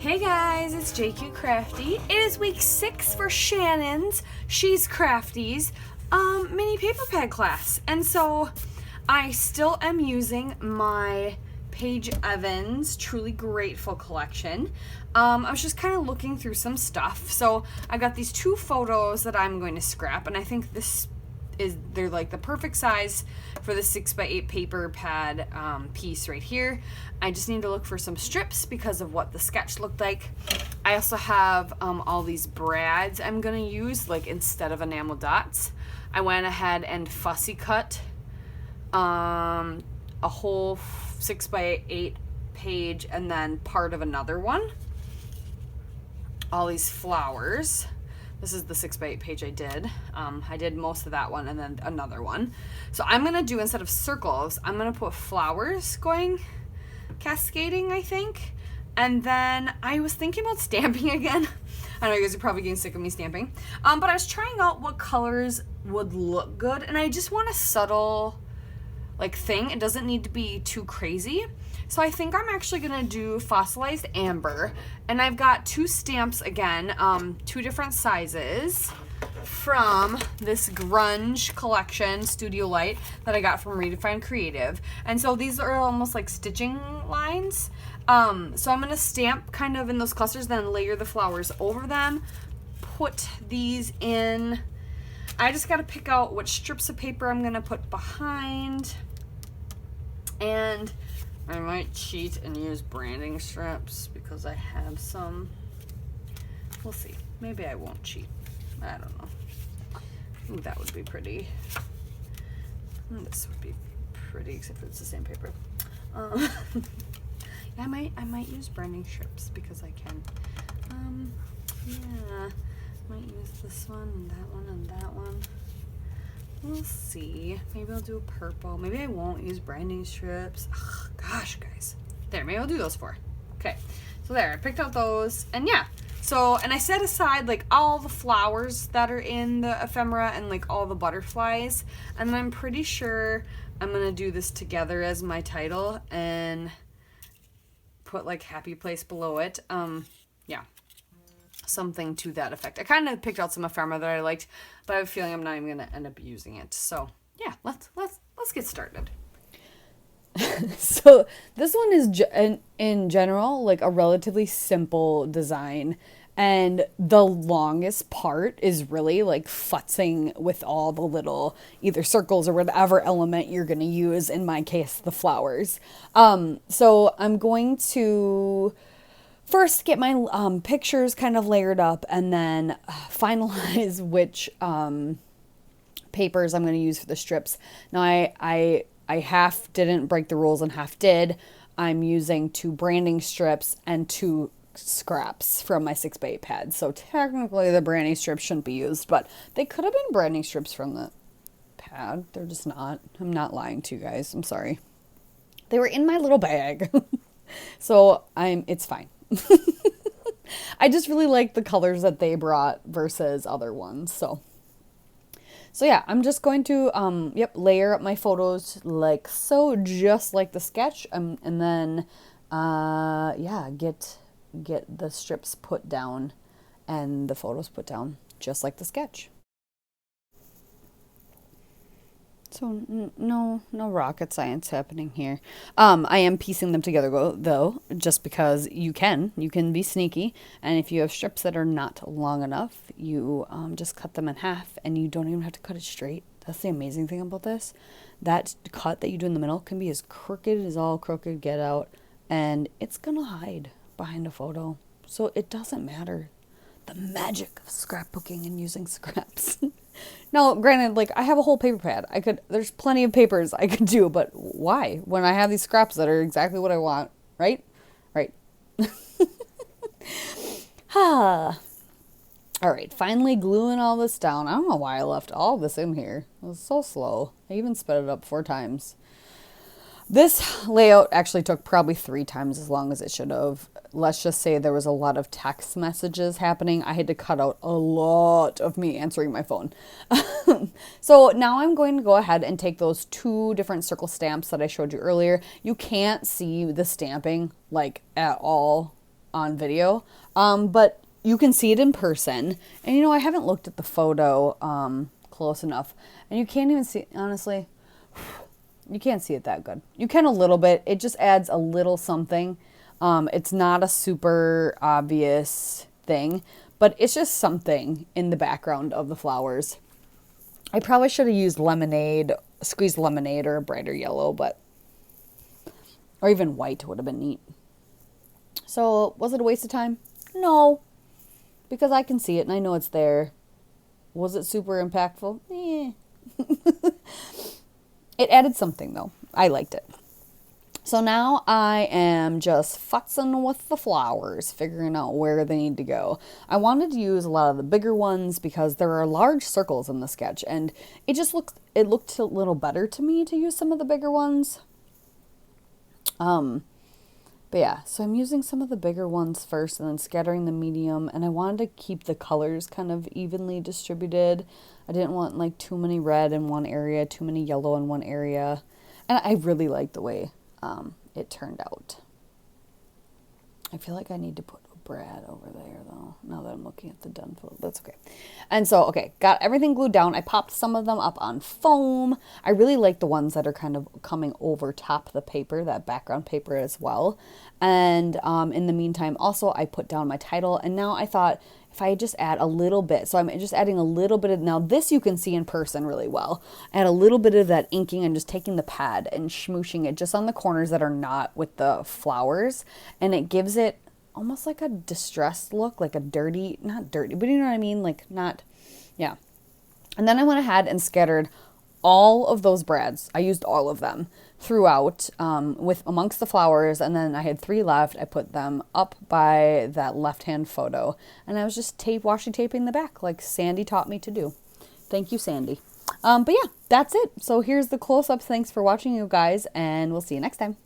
Hey guys, it's Jacqie Crafty. It is week 6 for Shannon's, She's Crafty's, mini paper pad class. And so I still am using my Paige Evans Truly Grateful collection. I was just kind of looking through some stuff. So I got these 2 photos that I'm going to scrap, and I think they're like the perfect size for the 6x8 paper pad piece right here. I just need to look for some strips because of what the sketch looked like. I also have all these brads I'm gonna use, like instead of enamel dots. I went ahead and fussy cut a whole 6x8 page and then part of another one. All these flowers. This is the 6x8 page I did. I did most of that one and then another one. So I'm gonna do, instead of circles, I'm gonna put flowers going cascading, I think. And then I was thinking about stamping again. I know you guys are probably getting sick of me stamping. But I was trying out what colors would look good, and I just want a subtle thing. It doesn't need to be too crazy. So I think I'm actually gonna do fossilized amber, and I've got 2 stamps again, 2 different sizes from this grunge collection, Studio Light, that I got from Redefined Creative. And so these are almost like stitching lines. So I'm gonna stamp kind of in those clusters, then layer the flowers over them, put these in. I just gotta pick out which strips of paper I'm gonna put behind. And I might cheat and use branding strips because I have some. We'll see. Maybe I won't cheat. I don't know. Ooh, that would be pretty. This would be pretty, except for it's the same paper. I might use branding strips because I can. Yeah, might use this one and that one and that one. We'll see. Maybe I'll do a purple. Maybe I won't use branding strips. Ugh, gosh, guys. There, maybe I'll do those 4. Okay, so there, I picked out those, and yeah. So, and I set aside all the flowers that are in the ephemera and all the butterflies, and then I'm pretty sure I'm gonna do this together as my title and put happy place below it. Yeah. Something to that effect. I kind of picked out some ephemera that I liked, but I have a feeling I'm not even going to end up using it. So yeah, let's get started. So this one is in general a relatively simple design, and the longest part is really futzing with all the little either circles or whatever element you're going to use. In my case, the flowers. So I'm going to first get my pictures kind of layered up, and then finalize which papers I'm going to use for the strips. Now I half didn't break the rules and half did. I'm using 2 branding strips and 2 scraps from my 6x8 pad. So technically the branding strips shouldn't be used, but they could have been branding strips from the pad. They're just not. I'm not lying to you guys. I'm sorry. They were in my little bag. So it's fine. I just really like the colors that they brought versus other ones. So yeah, I'm just going to layer up my photos so, just like the sketch, and then get the strips put down and the photos put down just like the sketch. So no rocket science happening here. I am piecing them together though, just because you can be sneaky, and if you have strips that are not long enough, you just cut them in half, and you don't even have to cut it straight. That's the amazing thing about this. That cut that you do in the middle can be as crooked as all crooked get out, and it's gonna hide behind a photo, so it doesn't matter. The magic of scrapbooking and using scraps. Now, granted, I have a whole paper pad. There's plenty of papers I could do, but why? When I have these scraps that are exactly what I want, right? Right. All right, finally gluing all this down. I don't know why I left all this in here. It was so slow. I even sped it up 4 times. This layout actually took probably 3 times as long as it should have. Let's just say there was a lot of text messages happening. I had to cut out a lot of me answering my phone. So now I'm going to go ahead and take those 2 different circle stamps that I showed you earlier. You can't see the stamping at all on video. But you can see it in person. And, you know, I haven't looked at the photo close enough. And you can't even see, honestly, you can't see it that good. You can a little bit. It just adds a little something. It's not a super obvious thing, but it's just something in the background of the flowers. I probably should have used lemonade, squeezed lemonade or a brighter yellow, or even white would have been neat. So was it a waste of time? No, because I can see it and I know it's there. Was it super impactful? It added something though. I liked it. So now I am just futzing with the flowers, figuring out where they need to go. I wanted to use a lot of the bigger ones because there are large circles in the sketch, and it looked a little better to me to use some of the bigger ones. But yeah, so I'm using some of the bigger ones first and then scattering the medium, and I wanted to keep the colors kind of evenly distributed. I didn't want like too many red in one area, too many yellow in one area. And I really like the way it turned out. I feel like I need to put a Brad over there though, now that I'm looking at the done photo. That's okay. And so, okay, got everything glued down. I popped some of them up on foam. I really like the ones that are kind of coming over top the paper, that background paper as well. And in the meantime, also I put down my title, and now I thought, if I just add a little bit, so I'm just adding a little bit of, now this you can see in person really well, add a little bit of that inking and just taking the pad and smooshing it just on the corners that are not with the flowers, and it gives it almost like a distressed look, like a dirty, not dirty, but you know what I mean, like not, yeah. And then I went ahead and scattered all of those brads. I used all of them throughout with amongst the flowers, and then I had 3 left. I put them up by that left-hand photo, and I was just washi taping the back like Sandy taught me to do. Thank you, Sandy. But yeah, that's it. So here's the close-ups. Thanks for watching, you guys, and we'll see you next time.